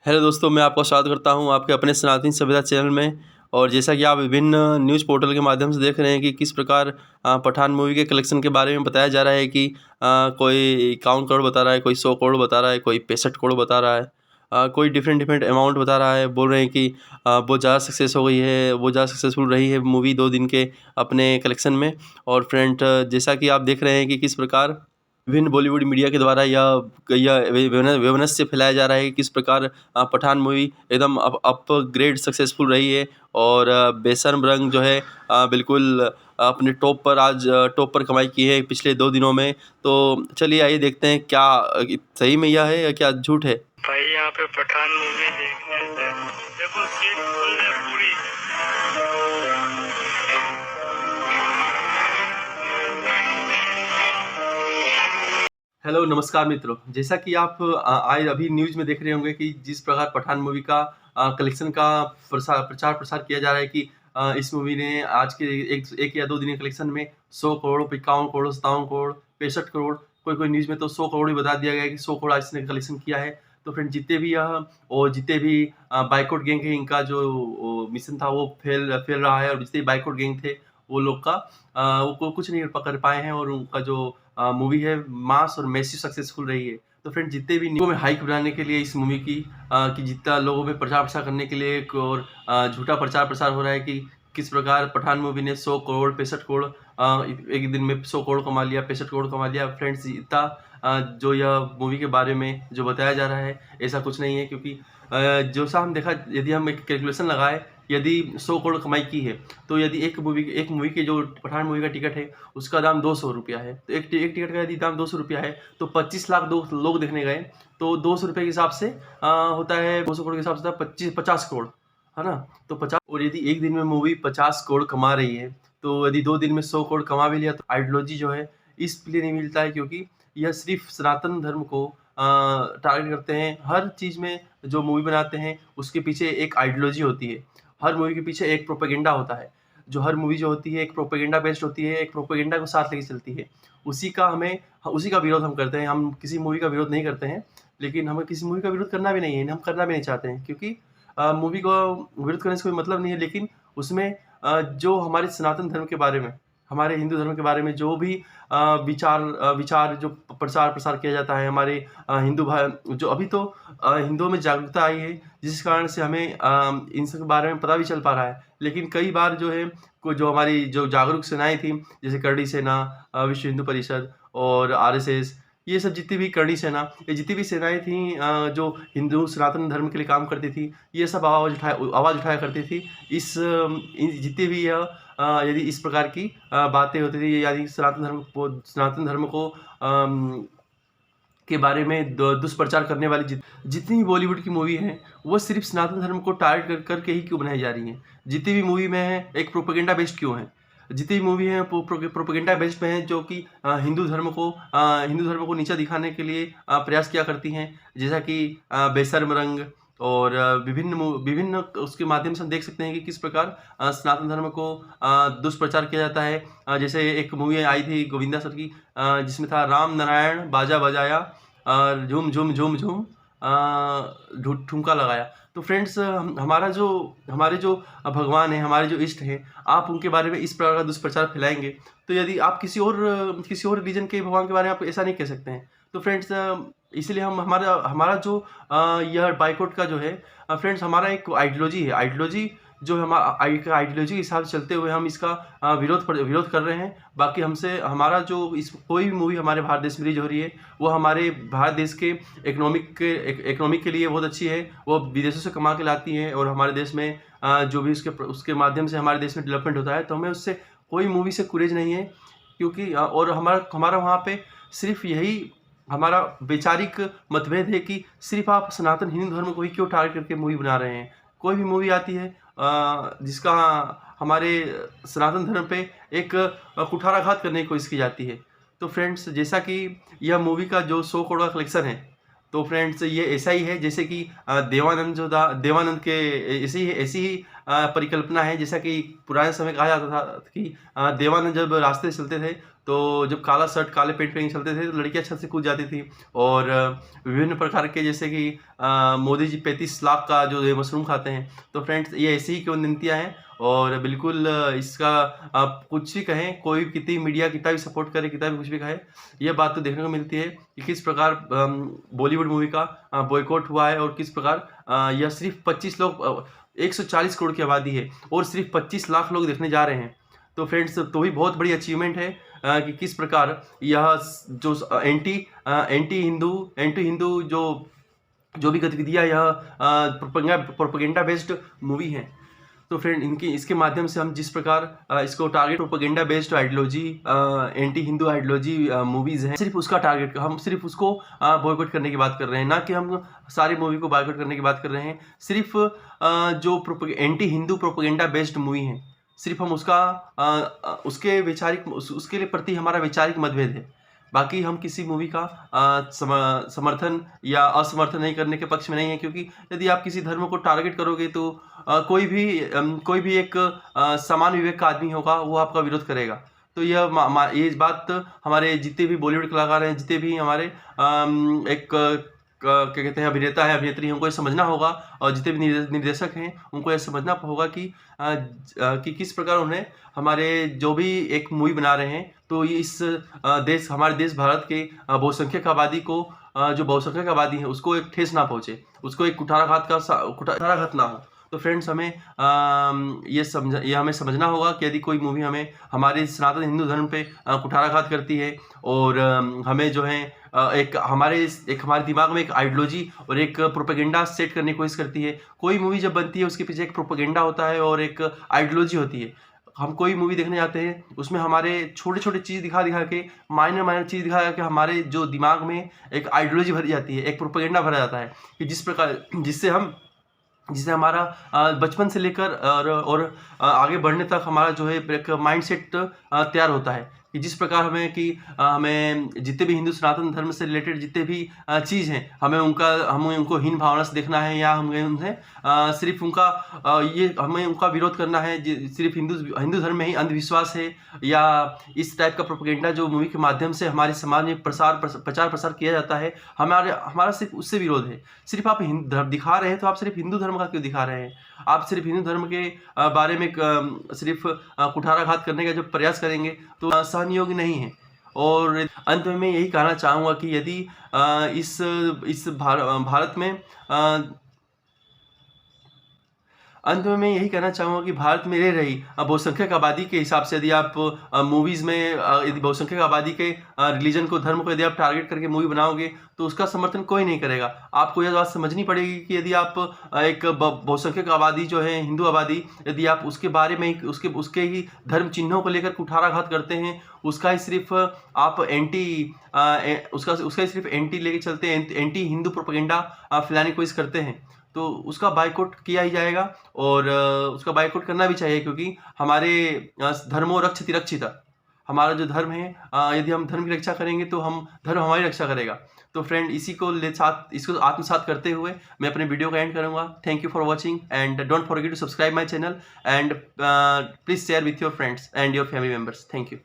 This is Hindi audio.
हेलो दोस्तों, मैं आपका स्वागत करता हूं आपके अपने सनातनी सभ्यता चैनल में। और जैसा कि आप विभिन्न न्यूज़ पोर्टल के माध्यम से देख रहे हैं कि किस प्रकार पठान मूवी के कलेक्शन के बारे में बताया जा रहा है कि कोई 51 करोड़ बता रहा है, कोई 100 करोड़ बता रहा है, कोई 65 करोड़ बता रहा है, कोई डिफरेंट डिफरेंट अमाउंट बता रहा है। बोल रहे हैं कि बहुत ज़्यादा सक्सेस हो गई है, बहुत ज़्यादा सक्सेसफुल रही है मूवी 2 दिन के अपने कलेक्शन में। और फ्रेंड, जैसा कि आप देख रहे हैं कि किस प्रकार विभिन्न बॉलीवुड मीडिया के द्वारा या वेवनस फैलाया जा रहा है कि किस प्रकार पठान मूवी एकदम अपग्रेड सक्सेसफुल रही है। और बेशर्म रंग जो है बिल्कुल अपने टॉप पर कमाई की है पिछले 2 दिनों में। तो चलिए आइए देखते हैं क्या सही में यह है या क्या झूठ है। भाई यहाँ पे पठान मूवी देखने से देखो सीट फुल है पूरी। हेलो नमस्कार मित्रों, जैसा कि आप आज अभी न्यूज़ में देख रहे होंगे कि जिस प्रकार पठान मूवी का कलेक्शन का प्रचार प्रसार किया जा रहा है कि इस मूवी ने आज के एक या 2 दिन के कलेक्शन में 100 करोड़, 51 करोड़, 57 करोड़, 65 करोड़, कोई न्यूज़ में तो 100 करोड़ ही बता दिया गया है कि 100 करोड़ आज इसने कलेक्शन किया है। तो फ्रेंड, जितने भी बाइकआउट गैंग है, इनका जो मिशन था वो फेल रहा है। और जितने बाइकआउट गैंग थे वो लोग का वो कुछ नहीं पकड़ पाए हैं। और उनका जो मूवी है मास और मैसिव सक्सेसफुल रही है। तो फ्रेंड, जितने भी लोगों में हाइप बनाने के लिए इस मूवी की कि जितना लोगों में प्रचार प्रसार करने के लिए एक और झूठा प्रचार प्रसार हो रहा है कि किस प्रकार पठान मूवी ने 100 करोड़ 65 करोड़ एक दिन में 100 करोड़ कमा लिया, 65 करोड़ कमा लिया। फ्रेंड्स, इतना जो यह मूवी के बारे में जो बताया जा रहा है ऐसा कुछ नहीं है। क्योंकि जो सा हम देखा, यदि हम एक कैलकुलेशन लगाए, यदि 100 करोड़ कमाई की है तो यदि एक मूवी की जो पठान मूवी का टिकट है उसका दाम 200 रुपया है, तो एक टिकट का यदि दाम 200 रुपया है तो 25 लाख लोग देखने गए तो 200 रुपये के हिसाब से होता है, 200 करोड़ के हिसाब से 50 करोड़, है ना। तो 50, और यदि एक दिन में मूवी 50 करोड़ कमा रही है तो यदि 2 दिन में 100 करोड़ कमा भी लिया तो आइडियोलॉजी जो है इसलिए नहीं मिलता है क्योंकि यह सिर्फ सनातन धर्म को टारगेट करते हैं। हर चीज़ में जो मूवी बनाते हैं उसके पीछे एक आइडियोलॉजी होती है, हर मूवी के पीछे एक प्रोपेगेंडा होता है। जो हर मूवी जो होती है एक प्रोपेगेंडा बेस्ड होती है, एक प्रोपेगेंडा को साथ लेके चलती है। उसी का विरोध हम करते हैं। हम किसी मूवी का विरोध नहीं करते हैं, लेकिन हमें किसी मूवी का विरोध करना भी नहीं है, हम करना भी नहीं चाहते हैं। क्योंकि मूवी को विरोध करने से कोई मतलब नहीं है, लेकिन उसमें जो हमारे सनातन धर्म के बारे में, हमारे हिंदू धर्म के बारे में जो भी विचार जो प्रचार प्रसार किया जाता है, हमारे हिंदू भाई जो अभी तो हिंदुओं में जागरूकता आई है जिस कारण से हमें इन सब के बारे में पता भी चल पा रहा है। लेकिन कई बार जो है जो हमारी जो जागरूक सेनाएं थी, जैसे करणी सेना, विश्व हिंदू परिषद और आरएसएस, ये सब जितनी भी करणी सेना, ये जितनी भी सेनाएं थी जो हिंदू सनातन धर्म के लिए काम करती थी, ये सब आवाज़ उठाया करती थी। जितने भी यदि इस प्रकार की बातें होती थी, यदि सनातन धर्म को के बारे में दुष्प्रचार करने वाली जितनी भी बॉलीवुड की मूवी हैं वो सिर्फ सनातन धर्म को टारगेट करके ही क्यों बनाई जा रही हैं। जितनी भी मूवी में है एक प्रोपेगेंडा बेस्ड क्यों है, जितनी भी मूवी है प्रोपेगेंडा बेस्ड में है जो कि हिंदू धर्म को नीचा दिखाने के लिए प्रयास किया करती हैं। जैसा कि बेशर्म रंग और विभिन्न उसके माध्यम से हम देख सकते हैं कि किस प्रकार सनातन धर्म को दुष्प्रचार किया जाता है। जैसे एक मूवी आई थी गोविंदा सर की, जिसमें था राम नारायण बाजा बजाया और झूम झूम झूम झूम ठुमका लगाया। तो फ्रेंड्स, हमारे जो भगवान हैं, हमारे जो इष्ट हैं, आप उनके बारे में इस प्रकार का दुष्प्रचार फैलाएंगे तो यदि आप किसी और रिलीजन के भगवान के बारे में आप ऐसा नहीं कह सकते हैं। तो फ्रेंड्स, इसलिए हमारा जो यह बाइकआउट का जो है फ्रेंड्स, हमारा एक आइडियोलॉजी है। आइडियोलॉजी जो आइडियोलॉजी के हिसाब से चलते हुए हम इसका विरोध कर रहे हैं। बाकी हमारा जो कोई भी मूवी हमारे भारत देश में रिलीज हो रही है वो हमारे भारत देश के इकोनॉमिक के लिए बहुत अच्छी है, वो विदेशों से कमा के लाती है। और हमारे देश में जो भी उसके माध्यम से हमारे देश में डेवलपमेंट होता है, तो हमें उससे कोई मूवी से गुरेज नहीं है। क्योंकि और हमारा वहाँ पे सिर्फ यही हमारा वैचारिक मतभेद है कि सिर्फ आप सनातन हिंदू धर्म को ही क्यों टारगेट करके मूवी बना रहे हैं। कोई भी मूवी आती है जिसका हमारे सनातन धर्म पे एक कुठाराघात करने की कोशिश की जाती है। तो फ्रेंड्स, जैसा कि यह मूवी का जो 100 करोड़ का कलेक्शन है, तो फ्रेंड्स ये ऐसा ही है जैसे कि देवानंद के ऐसी ही परिकल्पना है। जैसा कि पुराने समय कहा जाता था कि देवानंद जब रास्ते से चलते थे तो जब काला शर्ट काले पैंट पहन के चलते थे तो लड़कियां छत से कूद जाती थी। और विभिन्न प्रकार के जैसे कि मोदी जी 35 लाख का जो है मशरूम खाते हैं। तो फ्रेंड्स ये ऐसी ही किंवदंतियां हैं और बिल्कुल इसका आप कुछ भी कहें, कोई कितनी मीडिया कितना भी सपोर्ट करे, कितना भी कुछ भी कहे, ये बात तो देखने को मिलती है कि किस प्रकार बॉलीवुड मूवी का बॉयकॉट हुआ है और किस प्रकार यह सिर्फ 25 लोग 140 करोड़ की आबादी है और सिर्फ 25 लाख लोग देखने जा रहे हैं। तो फ्रेंड्स तो भी बहुत बड़ी अचीवमेंट है कि किस प्रकार यह जो एंटी हिंदू जो भी गतिविधियाँ यह प्रोपेगेंडा बेस्ड मूवी है। तो फ्रेंड इसके माध्यम से हम जिस प्रकार इसको target propaganda based ideology anti Hindu ideology movies हैं, सिर्फ उसका टारगेट हम सिर्फ उसको बॉयकॉट करने की बात कर रहे हैं, ना कि हम सारी मूवी को बॉयकॉट करने की बात कर रहे हैं। सिर्फ जो anti Hindu propaganda based movie हैं, सिर्फ हम उसके उसके लिए प्रति हमारा वैचारिक मतभेद है। बाकी हम किसी मूवी का समर्थन या असमर्थन नहीं करने के पक्ष में नहीं है, क्योंकि यदि आप किसी धर्म को टारगेट करोगे तो कोई भी एक समान विवेक का आदमी होगा, वो आपका विरोध करेगा। तो ये बात हमारे जितने भी बॉलीवुड कलाकार हैं, जितने भी हमारे क्या कहते हैं अभिनेता है अभिनेत्री, उनको ये समझना होगा और जितने भी निर्देशक हैं उनको ये समझना होगा कि किस प्रकार उन्हें हमारे जो भी एक मूवी बना रहे हैं तो ये इस हमारे देश भारत के बहुसंख्यक आबादी को जो बहुसंख्यक आबादी है उसको एक ठेस ना पहुँचे, उसको एक कुठाराघात ना हो। तो फ्रेंड्स हमें ये हमें समझना होगा कि यदि कोई मूवी हमें हमारे सनातन हिंदू धर्म पे कुठाराघात करती है और हमें जो है एक हमारे दिमाग में एक आइडियोलॉजी और एक प्रोपेगेंडा सेट करने की कोशिश करती है। कोई मूवी जब बनती है उसके पीछे एक प्रोपेगेंडा होता है और एक आइडियोलॉजी होती है। हम कोई मूवी देखने जाते हैं उसमें हमारे छोटे छोटे चीज़ दिखा के माइनर चीज़ दिखा के हमारे जो दिमाग में एक आइडियोलॉजी भरी जाती है, एक प्रोपेगेंडा भरा जाता है कि जिससे हमारा बचपन से लेकर और आगे बढ़ने तक हमारा जो है एक माइंडसेट तैयार होता है कि जिस प्रकार हमें जितने भी हिंदू सनातन धर्म से रिलेटेड जितने भी चीज़ हैं हमें उनको हीन भावना से देखना है या हमें उन्हें सिर्फ हमें उनका विरोध करना है। सिर्फ हिंदू धर्म में ही अंधविश्वास है या इस टाइप का प्रोपेगेंडा जो मूवी के माध्यम से हमारे समाज में प्रचार प्रसार किया जाता है, हमारा सिर्फ उससे विरोध है। सिर्फ आप दिखा रहे हैं तो आप सिर्फ हिंदू धर्म का क्यों दिखा रहे हैं? आप सिर्फ हिंदू धर्म के बारे में सिर्फ कुठाराघात करने का जो प्रयास करेंगे तो सहनयोग्य नहीं है। और अंत में मैं यही कहना चाहूँगा कि यदि भारत में रह रही बहुसंख्यक आबादी के हिसाब से यदि आप मूवीज़ में यदि बहुसंख्यक आबादी के रिलीजन को धर्म को यदि आप टारगेट करके मूवी बनाओगे तो उसका समर्थन कोई नहीं करेगा। आपको यह बात समझनी पड़ेगी कि यदि आप एक बहुसंख्यक आबादी जो है हिंदू आबादी, यदि आप उसके बारे में उसके ही धर्म चिन्हों को लेकर कुठाराघात करते हैं, उसका ही सिर्फ आप उसका ही सिर्फ एंटी लेके चलते हैं, एंटी हिंदू प्रोपेगेंडा फैलाने की कोशिश करते हैं, तो उसका बायकॉट किया ही जाएगा। और उसका बायकॉट करना भी चाहिए, क्योंकि हमारे धर्मो रक्षति रक्षिता, हमारा जो धर्म है यदि हम धर्म की रक्षा करेंगे तो धर्म हमारी रक्षा करेगा। तो फ्रेंड इसको आत्मसात करते हुए मैं अपने वीडियो का एंड करूंगा। Thank you for watching and don't forget to subscribe my channel and please share with your friends and your family members. Thank you.